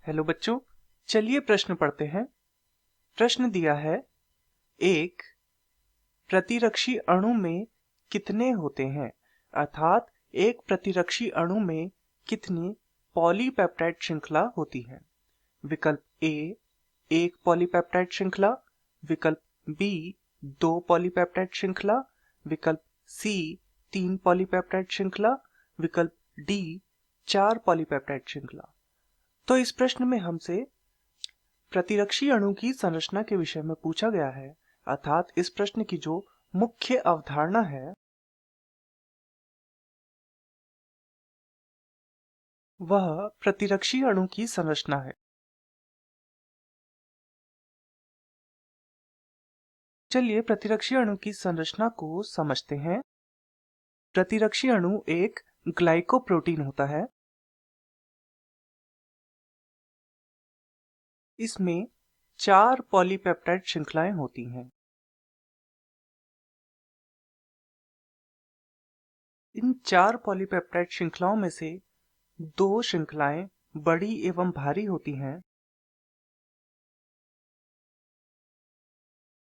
Hello बच्चों, चलिए प्रश्न पढ़ते हैं। प्रश्न दिया है, एक प्रतिरक्षी अणु में कितने होते हैं, अर्थात एक प्रतिरक्षी अणु में कितनी पॉलीपेप्टाइड श्रृंखला होती है। विकल्प ए एक पॉलीपेप्टाइड श्रृंखला, विकल्प बी दो पॉलीपेप्टाइड श्रृंखला, विकल्प सी तीन पॉलीपेप्टाइड श्रृंखला, विकल्प डी चार पॉलीपेप्टाइड श्रृंखला। तो इस प्रश्न में हमसे प्रतिरक्षी अणु की संरचना के विषय में पूछा गया है, अर्थात इस प्रश्न की जो मुख्य अवधारणा है वह प्रतिरक्षी अणु की संरचना है। चलिए प्रतिरक्षी अणु की संरचना को समझते हैं। प्रतिरक्षी अणु एक ग्लाइकोप्रोटीन होता है। इसमें चार पॉलीपेप्टाइड श्रृंखलाएं होती हैं। इन चार पॉलीपेप्टाइड श्रृंखलाओं में से दो श्रृंखलाएं बड़ी एवं भारी होती हैं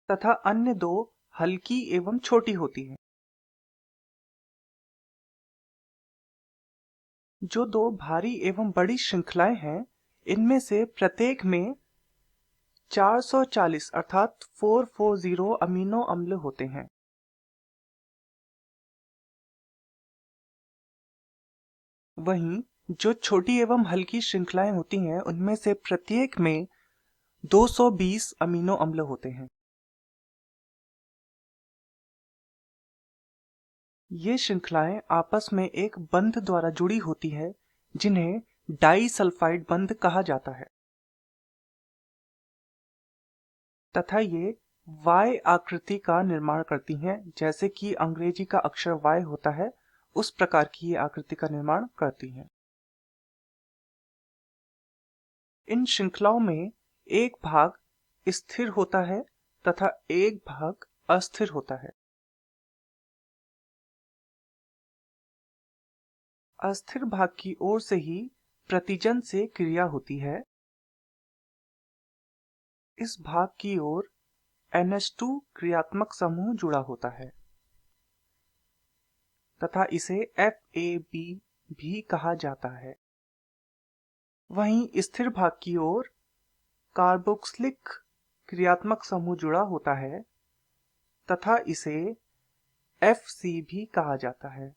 तथा अन्य दो हल्की एवं छोटी होती हैं। जो दो भारी एवं बड़ी श्रृंखलाएं हैं, इनमें से प्रत्येक में 440 अर्थात 440 अमीनो अम्ल होते हैं। वहीं जो छोटी एवं हल्की श्रृंखलाएं होती हैं, उनमें से प्रत्येक में 220 अमीनो अम्ल होते हैं। ये श्रृंखलाएं आपस में एक बंध द्वारा जुड़ी होती है, जिन्हें डाइसल्फाइड बंध कहा जाता है तथा ये Y आकृति का निर्माण करती हैं। जैसे कि अंग्रेजी का अक्षर Y होता है, उस प्रकार की ये आकृति का निर्माण करती हैं। इन श्रृंखलाओं में एक भाग स्थिर होता है तथा एक भाग अस्थिर होता है। अस्थिर भाग की ओर से ही प्रतिजन से क्रिया होती है। इस भाग की ओर NH2 क्रियात्मक समूह जुड़ा होता है तथा इसे FAB भी कहा जाता है। वहीं स्थिर भाग की ओर कार्बोक्सिलिक क्रियात्मक समूह जुड़ा होता है तथा इसे FC भी कहा जाता है।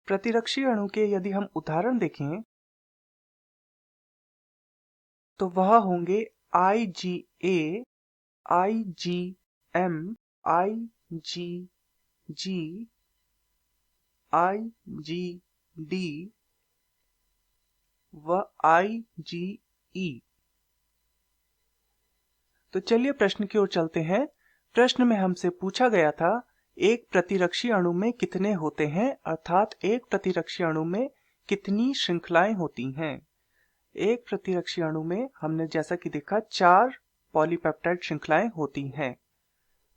प्रतिरक्षी अणु के यदि हम उदाहरण देखें तो वह होंगे IgA, IgM, IgG, IgD व IgE। तो चलिए प्रश्न की ओर चलते हैं। प्रश्न में हमसे पूछा गया था, एक प्रतिरक्षी अणु में कितने होते हैं, अर्थात एक प्रतिरक्षी अणु में कितनी श्रृंखलाएं होती हैं। एक प्रतिरक्षी अणु में हमने जैसा कि देखा चार पॉलीपेप्टाइड श्रृंखलाएं होती हैं।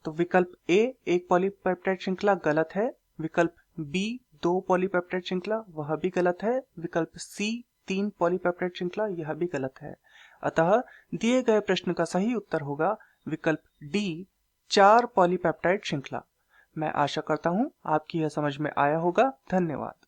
तो विकल्प ए एक पॉलीपेप्टाइड श्रृंखला गलत है, विकल्प बी दो पॉलीपेप्टाइड श्रृंखला वह भी गलत है, विकल्प सी तीन पॉलीपेप्टाइड श्रृंखला यह भी गलत है। अतः दिए गए प्रश्न का सही उत्तर होगा विकल्प डी चार पॉलीपेप्टाइड श्रृंखला। मैं आशा करता हूं आपकी यह समझ में आया होगा। धन्यवाद।